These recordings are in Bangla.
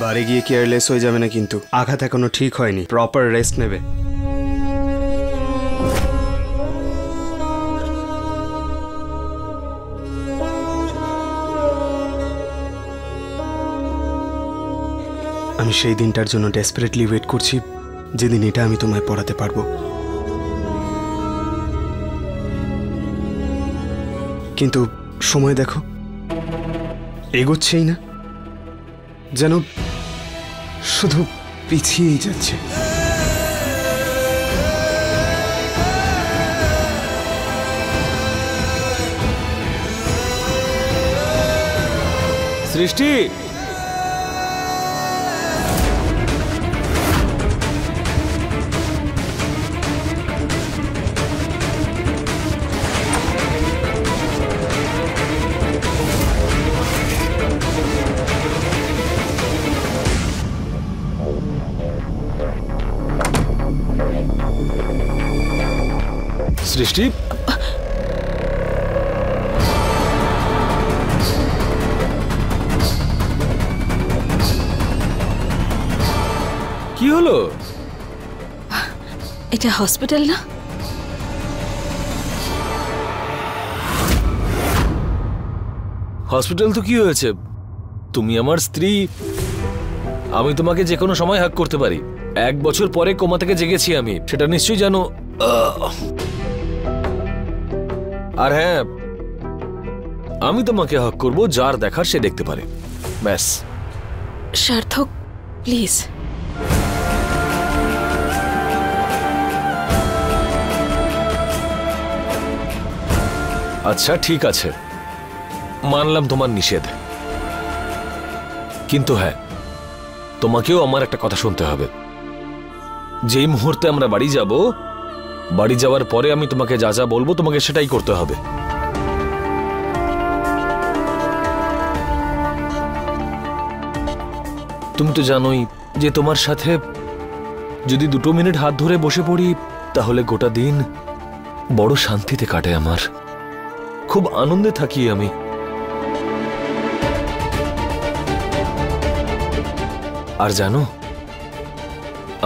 বাড়ি গিয়ে কেয়ারলেস হয়ে যাবে না, কিন্তু আঘাত এখনো ঠিক হয়নি, প্রপার রেস্ট নেবে। আমি সেই দিনটার জন্য ডেসপারেটলি ওয়েট করছি, যেদিন এটা আমি তোমায় পড়াতে পারবো। কিন্তু সময় দেখো, এগোচ্ছেই না, যেন শুধু পিছিয়েই যাচ্ছে। সৃষ্টি, সৃষ্টি, কি হলো? এটা হসপিটাল না? হসপিটাল তো কি হয়েছে? তুমি আমার স্ত্রী, আমি তোমাকে যে কোনো সময় হাক করতে পারি। 1 বছর পরে কোমা থেকে জেগেছি আমি, সেটা নিশ্চয়ই জানো। আর হ্যাঁ, আমি তোমাকে হাক করব, যার দেখার সে দেখতে পারে, ব্যাস। সার্থক, প্লিজ। আচ্ছা ঠিক আছে, মানলাম তোমার নিষেধ, কিন্তু হ্যাঁ, তোমাকেও আমার একটা কথা শুনতে হবে। যেই মুহূর্তে আমরা বাড়ি যাব, বাড়ি যাওয়ার পরে আমি তোমাকে যা যা বলবো তোমাকে সেটাই করতে হবে। তুমি তো জানোই যে তোমার সাথে যদি 2 মিনিট হাত ধরে বসে পড়ি, তাহলে গোটা দিন বড় শান্তিতে কাটে আমার, খুব আনন্দে থাকি আমি। আর জানো,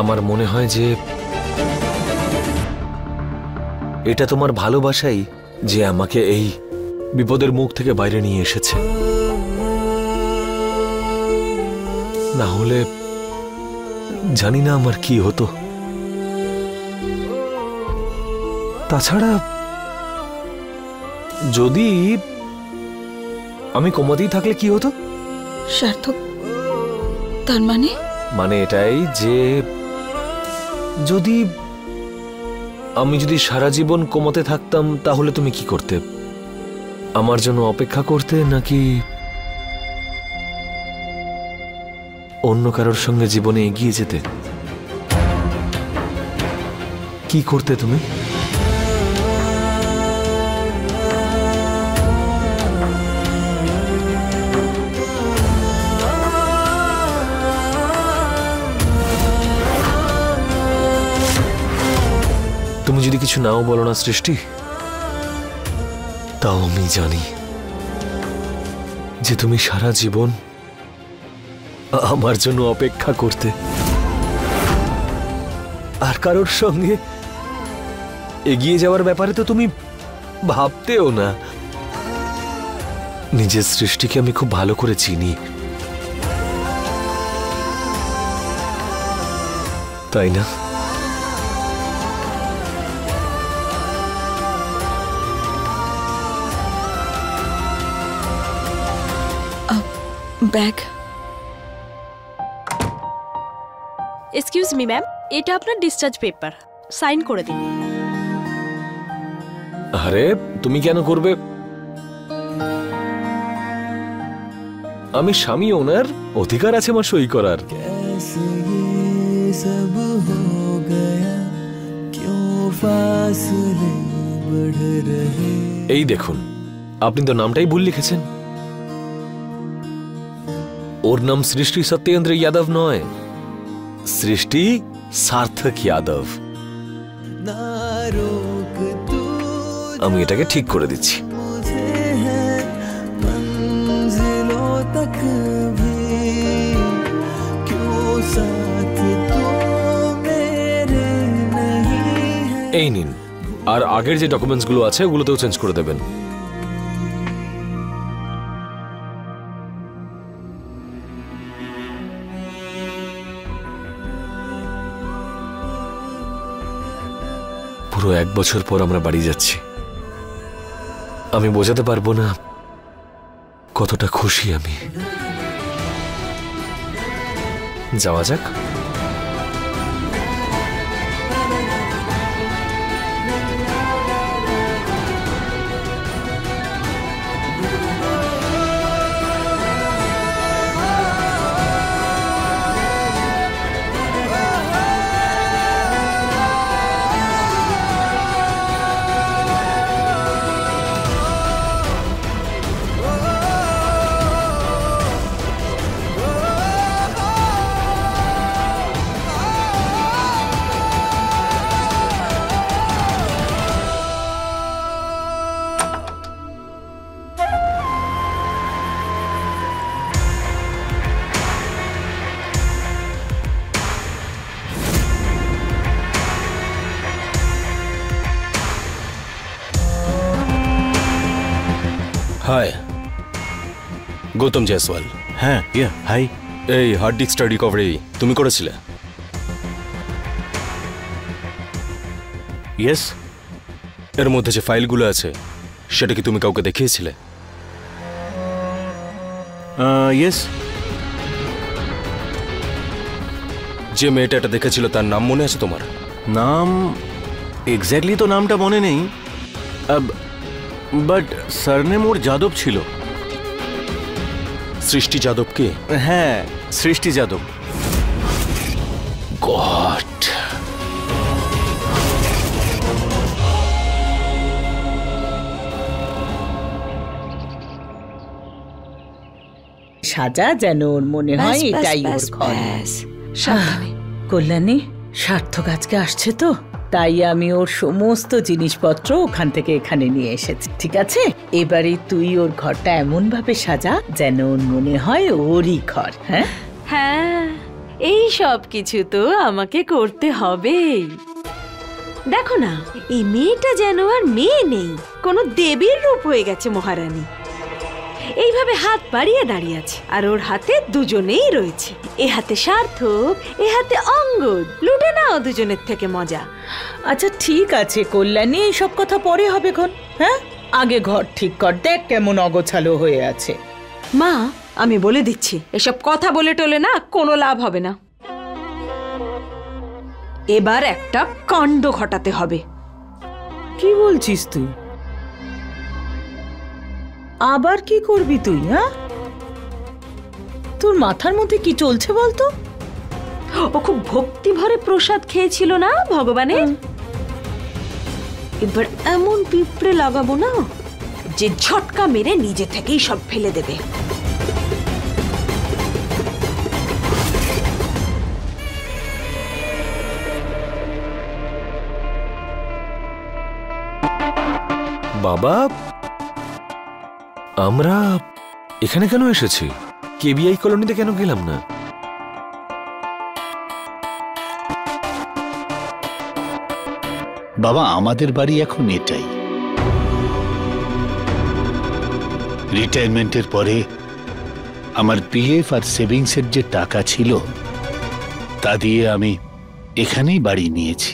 আমার মনে হয় যে এটা তোমার ভালোবাসাই যে আমাকে এই বিপদের মুখ থেকে বাইরে নিয়ে এসেছে, না হলে জানি না আমার কি হতো। তাছাড়া যদি আমি কোমাতেই থাকলে কি হতো? সার্থক, তার মানে এটাই যে যদি সারা জীবন কোমাতে থাকতাম, তাহলে তুমি কি করতে? আমার জন্য অপেক্ষা করতে, নাকি অন্য কারোর সঙ্গে জীবনে এগিয়ে যেতে? কি করতে তুমি? তুমি যদি কিছু নাও বলো না সৃষ্টি, তাও আমি জানি যে তুমি সারা জীবন আমার জন্য অপেক্ষা করতে, আর কারোর সঙ্গে এগিয়ে যাওয়ার ব্যাপারে তো তুমি ভাবতেও না। নিজের সৃষ্টিকে আমি খুব ভালো করে চিনি, তাই না? ব্যাগ। এক্সকিউজ মি ম্যাম, এটা আপনার ডিসচার্জ পেপার, সাইন করে দিন। আরে তুমি কেন করবে? আমি স্বামী, ওনার অধিকার আছে আমার সই করার। এই দেখুন, আপনি তো নামটাই ভুল লিখেছেন। ওর নাম সৃষ্টি সত্যেন্দ্র যাদব নয়, সৃষ্টি সার্থক যাদব। আমি এটাকে ঠিক করে দিচ্ছি। এই নিন, আর আগের যে ডকুমেন্টসগুলো আছে ওগুলোতেও চেঞ্জ করে দেবেন। পুরো 1 বছর পর আমরা বাড়ি যাচ্ছি। আমি বোঝাতে পারবো না কতটা খুশি আমি। যাওয়া যাক। হাই, গৌতম জয়সওয়াল। হ্যাঁ, হাই। এই হার্ড ডিস্কটা রিকভারি তুমি করেছিলে? ইয়েস। এর মধ্যে যে ফাইলগুলো আছে সেটা কি তুমি কাউকে দেখিয়েছিলে? ইয়েস। যে মেয়েটা এটা দেখেছিল তার নাম মনে আছে তোমার? নাম এক্স্যাক্টলি তো নামটা মনে নেই, বাট সারনেম ওর যাদব ছিল। সৃষ্টি যাদব কে? হ্যাঁ, সৃষ্টি যাদব। গড। সাজা যেন ওর মনে হয় এটাই ওর ঘর। কল্যাণী, সার্থক আজকে আসছে তো, তাই আমি ওর সমস্ত জিনিসপত্র ওখান থেকে এখানে নিয়ে এসেছি। ঠিক আছে, এবারে তুই ওর ঘরটা এমন ভাবে সাজা যেন ওর মনে হয় ওরই ঘর। হ্যাঁ হ্যাঁ, এই সব কিছু তো আমাকে করতে হবেই। দেখো না, এই মেয়েটা যেন আর মেয়ে নেই, কোনো দেবীর রূপ হয়ে গেছে মহারানী। এইভাবে হাত বাড়িয়ে দাঁড়িয়ে আছে, আর ওর হাতে দুজনেই রয়েছে। এ হাতে সার্থক, এ হাতে অঙ্গদ। লুটে নাও দুজনের থেকে মজা। আচ্ছা ঠিক আছে কল্যাণী, এইসব কথা পরে হবে খন। হ্যাঁ, আগে ঘর ঠিক কর, দেখ কেমন অগোছালো হয়ে আছে। মা, আমি বলে দিচ্ছি, এসব কথা বলে টলে না কোনো লাভ হবে না। এবার একটা কাণ্ড ঘটাতে হবে। কি বলছিস তুই? আবার কি করবি তুই? হ্যাঁ, তোর মাথার মধ্যে কি চলছে বলতো? ও খুব ভক্তি ভরে প্রসাদ খেয়েছিল না ভগবানের। এবার এমন পিঁপড়ে লাগাবো না যে ঝটকা মেরে নিজে থেকেই সব ফেলে দেবে। বাবা, আমরা এখানে কেন এসেছি? কেবিআই কলোনিতে কেন গেলাম না? বাবা, আমাদের বাড়ি এখন এটাই। রিটায়ারমেন্টের পরে আমার পিএফ আর সেভিংসের যে টাকা ছিল তা দিয়ে আমি এখানেই বাড়ি নিয়েছি।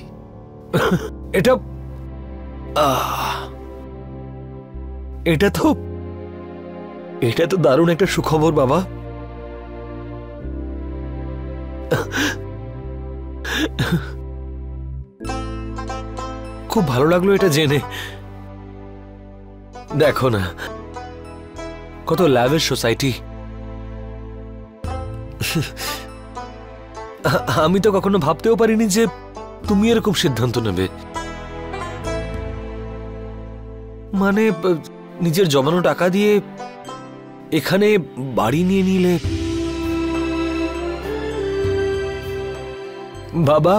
এটা তো দারুণ একটা সুখবর বাবা। খুব ভালো লাগলো এটা জেনে। দেখো না, কত ল্যাভিশ সোসাইটি। আমি তো কখনো ভাবতেও পারিনি যে তুমি এরকম সিদ্ধান্ত নেবে। মানে নিজের জমানো টাকা দিয়ে এখানে বাড়ি নিয়ে নিলে। বাবা,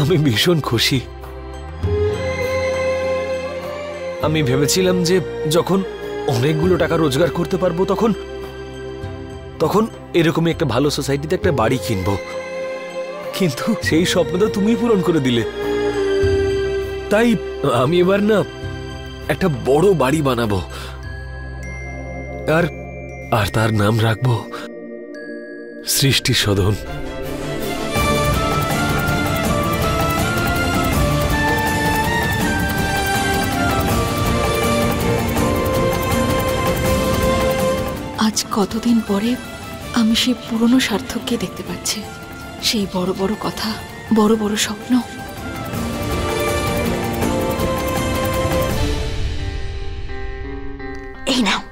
আমি ভীষণ খুশি। আমি ভেবেছিলাম যে যখন অনেকগুলো টাকা রোজগার করতে পারবো তখন এরকমই একটা ভালো সোসাইটিতে একটা বাড়ি কিনবো, কিন্তু সেই স্বপ্ন তো তুমি পূরণ করে দিলে। তাই আমি এবার না একটা বড় বাড়ি বানাবো, আর আর তার নাম রাখবো সৃষ্টি সদন। আজ কতদিন পরে আমি সেই পুরনো সার্থককে দেখতে পাচ্ছি, সেই বড় বড় কথা, বড় বড় স্বপ্ন। এই নাও,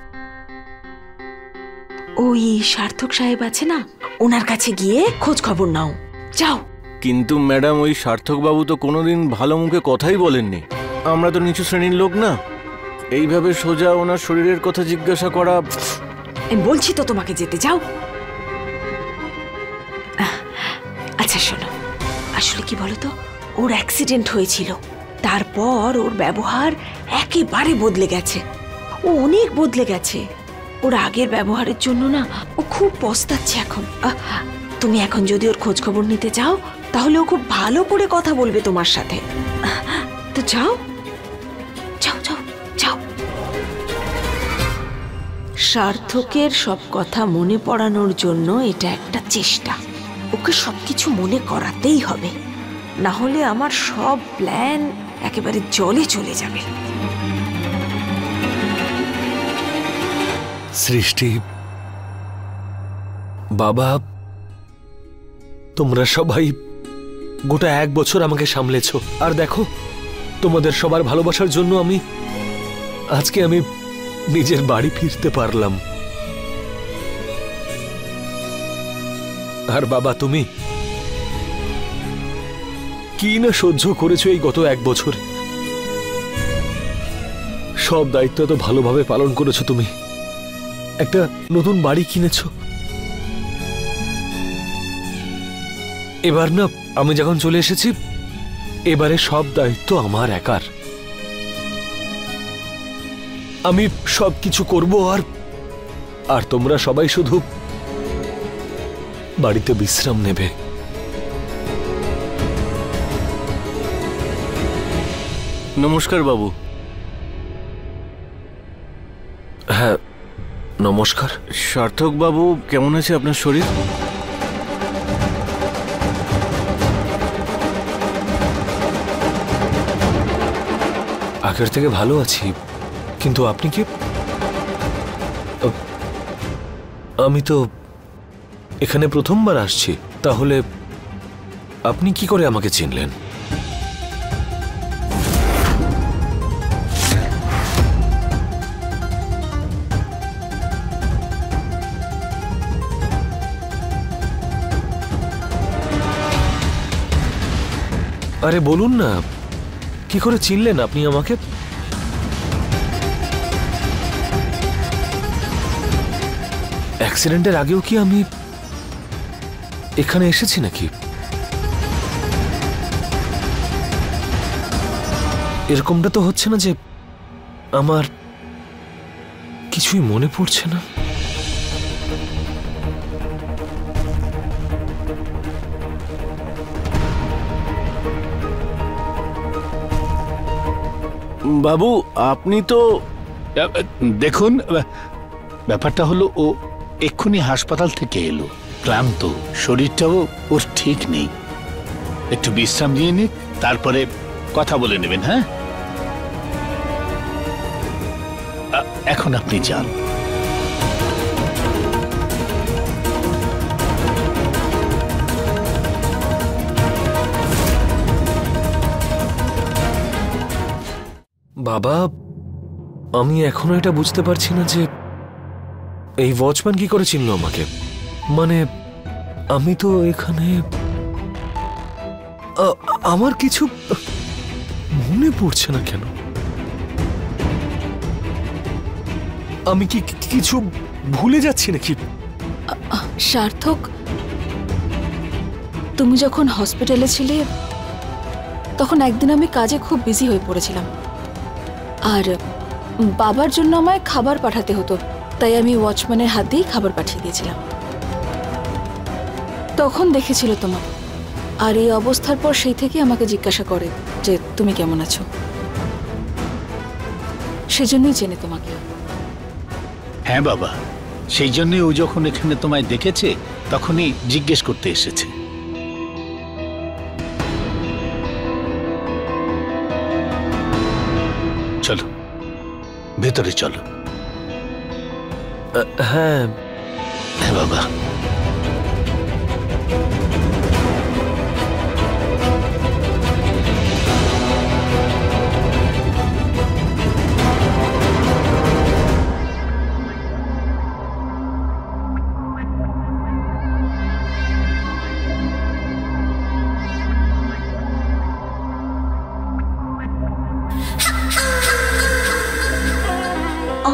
ওই সার্থক সাহেব আছে না, ওনার কাছে গিয়ে খোঁজ খবর নাও, যাও। কিন্তু ম্যাডাম, ওই সার্থক বাবু তো কোনোদিন ভালো মুখে কথাই বলেননি। আমরা তো নিচু শ্রেণীর লোক না, এইভাবে সোজা ওনার শরীরের কথা জিজ্ঞাসা করা। আমি বলছি তো তোমাকে যেতে, যাও। আচ্ছা শোনো, আসলে কি বলতো, ওর অ্যাক্সিডেন্ট হয়েছিল, তারপর ওর ব্যবহার একেবারে বদলে গেছে। ও অনেক বদলে গেছে। ওর আগের ব্যবহারের জন্য না ও খুব পস্তাচ্ছে এখন। তুমি এখন যদি ওর খোঁজ খবর নিতে যাও, তাহলে ও খুব ভালো করে কথা বলবে তোমার সাথে। তো যাও যাও যাও যাও। সার্থকের সব কথা মনে পড়ানোর জন্য এটা একটা চেষ্টা। ওকে সবকিছু মনে করাতেই হবে, না হলে আমার সব প্ল্যান একেবারে জলে চলে যাবে। সৃষ্টি, বাবা, তোমরা সবাই গোটা 1 বছর আমাকে সামলেছ, আর দেখো তোমাদের সবার ভালোবাসার জন্য আজকে আমি নিজের বাড়ি ফিরতে পারলাম। আর বাবা, তুমি কি না সহ্য করেছো এই গত 1 বছর। সব দায়িত্ব তো ভালোভাবে পালন করেছো তুমি, একটা নতুন বাড়ি কিনেছো। এবার না আমি যখন চলে এসেছি, এবারে সব দায়িত্ব আমার একার। আমি সবকিছু করব, আর তোমরা সবাই শুধু বাড়িতে বিশ্রাম নেবে। নমস্কার বাবু। হ্যাঁ নমস্কার। সার্থক বাবু, কেমন আছে আপনার শরীর? আগের থেকে ভালো আছি, কিন্তু আপনি কি? আমি তো এখানে প্রথমবার আসছি, তাহলে আপনি কি করে আমাকে চিনলেন? আরে বলুন না, কি করে চিনলেন আপনি আমাকে? অ্যাক্সিডেন্টের আগেও কি আমি এখানে এসেছি নাকি? এরকমটা তো হচ্ছে না যে আমার কিছুই মনে পড়ছে না। বাবু, আপনি তো দেখুন, ব্যাপারটা হলো ও এক্ষুনি হাসপাতাল থেকে এলো, ক্লান্ত, শরীরটাও ওর ঠিক নেই। একটু বিশ্রাম নিয়ে নিক, তারপরে কথা বলে নেবেন। হ্যাঁ, এখন আপনি যান। বাবা, আমি এখনো এটা বুঝতে পারছি না যে এই ওয়াচম্যান কি করে চিনল আমাকে। মানে আমি তো এখানে, আমার কিছু মনে পড়ছে না কেন? আমি কি কিছু ভুলে যাচ্ছি নাকি? সার্থক, তুমি যখন হসপিটালে ছিলে তখন একদিন আমি কাজে খুব বিজি হয়ে পড়েছিলাম, আর বাবার জন্য আমায় খাবার পাঠাতে হতো, তাই আমি ওয়াচম্যানের হাত দিয়েই খাবার পাঠিয়ে দিয়েছিলাম। তখন দেখেছিল তোমার, আর এই অবস্থার পর সেই থেকে আমাকে জিজ্ঞাসা করে যে তুমি কেমন আছো। সেজন্যই চেনে তোমাকে। হ্যাঁ বাবা, সেই জন্যই ও যখন এখানে তোমায় দেখেছে তখনই জিজ্ঞেস করতে এসেছে। চলো ভেতরে চলো। হ্যাঁ হ্যাঁ বাবা।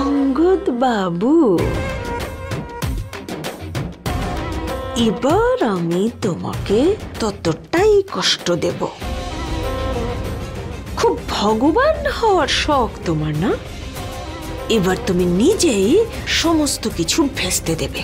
অঙ্গদ বাবু, এবার আমি তোমাকে ততটাই কষ্ট দেব। খুব ভগবান হওয়ার শখ তোমার না? এবার তুমি নিজেই সমস্ত কিছু ভেস্তে দেবে।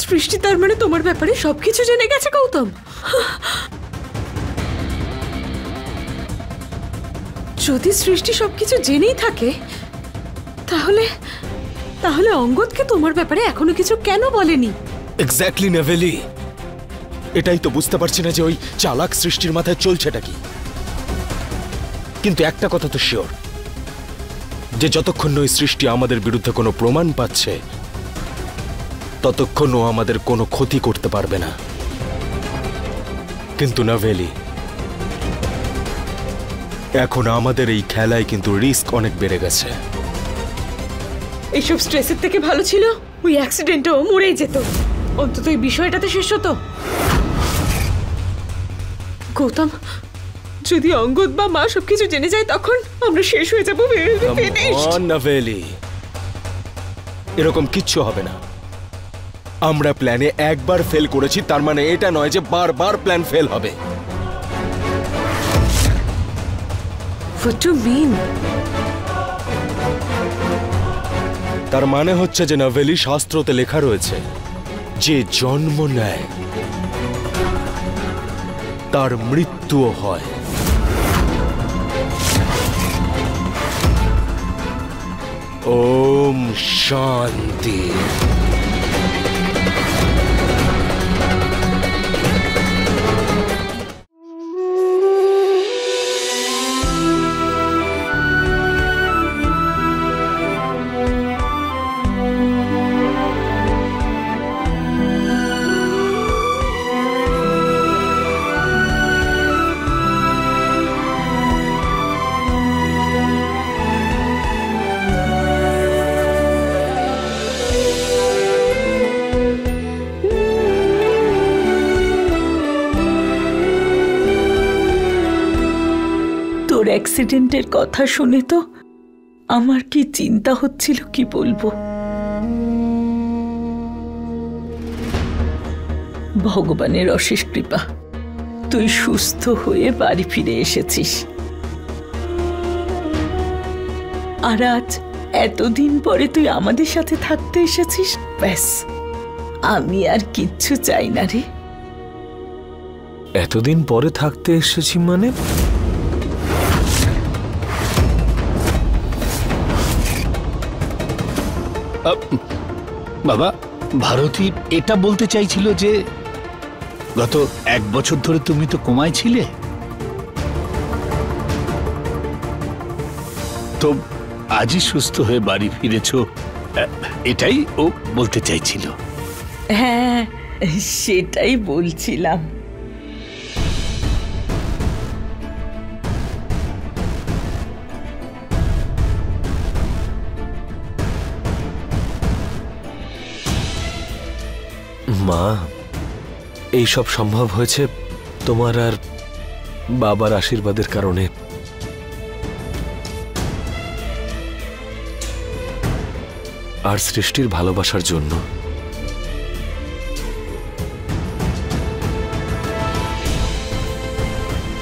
সৃষ্টি তার মানে তোমার ব্যাপারে সবকিছু জেনে গেছে গৌতম। যদি সৃষ্টি সবকিছু জেনেই থাকে তাহলে তাহলে অঙ্গদকে তোমার ব্যাপারে এখনো কিছু কেন বলেনি? এক্স্যাক্টলি নভেলি, এটাই তো বুঝতে পারছি না যে ওই চালাক সৃষ্টির মাথায় চলছেটা কি। কিন্তু একটা কথা তো শিওর, যে যতক্ষণ ওই সৃষ্টি আমাদের বিরুদ্ধে কোনো প্রমাণ পাচ্ছে ততক্ষণ ও আমাদের কোনো ক্ষতি করতে পারবে না। কিন্তু নভেলি, এখন আমাদের এই খেলায় কিন্তু রিস্ক অনেক বেড়ে গেছে। এইসব স্ট্রেসের থেকে ভালো ছিল ওই অ্যাক্সিডেন্টও মরেই যেত, অন্তত এই বিষয়টাতে শেষ হতো। গৌতম, যদি অঙ্গদ বা মা সবকিছু জেনে যায় তখন আমরা শেষ হয়ে যাবো। নভেলি, এরকম কিচ্ছু হবে না। আমরা প্ল্যানে একবার ফেল করেছি, তার মানে এটা নয় যে বারবার প্ল্যান ফেল হবে। What do you mean? তার মানে হচ্ছে যে নভেলি, শাস্ত্রতে লেখা রয়েছে যে জন্ম নেয় তার মৃত্যুও হয়। ওম শান্তি। তোর অ্যাক্সিডেন্টের কথা শুনে তো আমার কি চিন্তা হচ্ছিল কি বলবো। ভগবানের অশেষ কৃপা, তুই সুস্থ হয়ে বাড়ি ফিরে এসেছিস। আর আজ এতদিন পরে তুই আমাদের সাথে থাকতে এসেছিস, ব্যাস আমি আর কিচ্ছু চাই না রে। এতদিন পরে থাকতে এসেছি মানে? বাবা, ভারতী এটা বলতে চাইছিল যে গত 1 বছর ধরে তুমি তো কোমায় ছিলে, তো আজই সুস্থ হয়ে বাড়ি ফিরেছো, এটাই ও বলতে চাইছিল। হ্যাঁ, সেটাই বলছিলাম। মা, এই সব সম্ভব হয়েছে তোমার আর বাবার আশীর্বাদের কারণে। আর সৃষ্টির ভালোবাসার জন্য।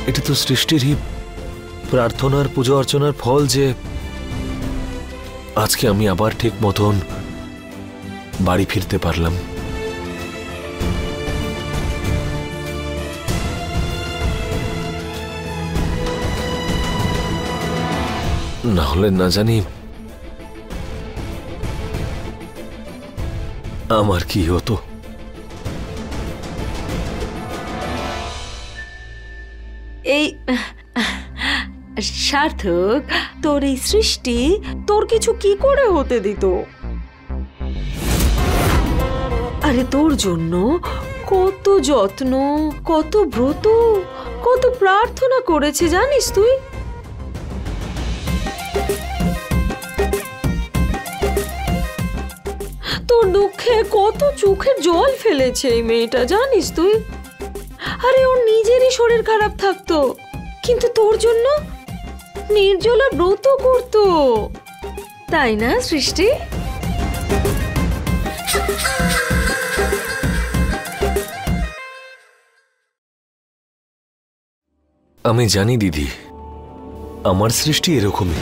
এটা তো সৃষ্টিরই প্রার্থনার পুজো অর্চনার ফল যে আজকে আমি আবার ঠিক মতন বাড়ি ফিরতে পারলাম। না হলে না জানি আমার কি হতো। এই সার্থক, তোর এই সৃষ্টি তোর কিছু কি করে হতে দিত? আরে তোর জন্য কত যত্ন, কত ব্রত, কত প্রার্থনা করেছে জানিস তুই? তোর দুঃখে কত চোখের জল ফেলেছে এই মেয়েটা জানিস তুই? আরে ওর নিজেরই শরীর খারাপ থাকতো, কিন্তু তোর জন্য নির্জলা ব্রত করতো, তাই না সৃষ্টি? আমি জানি দিদি, আমার সৃষ্টি এরকমই।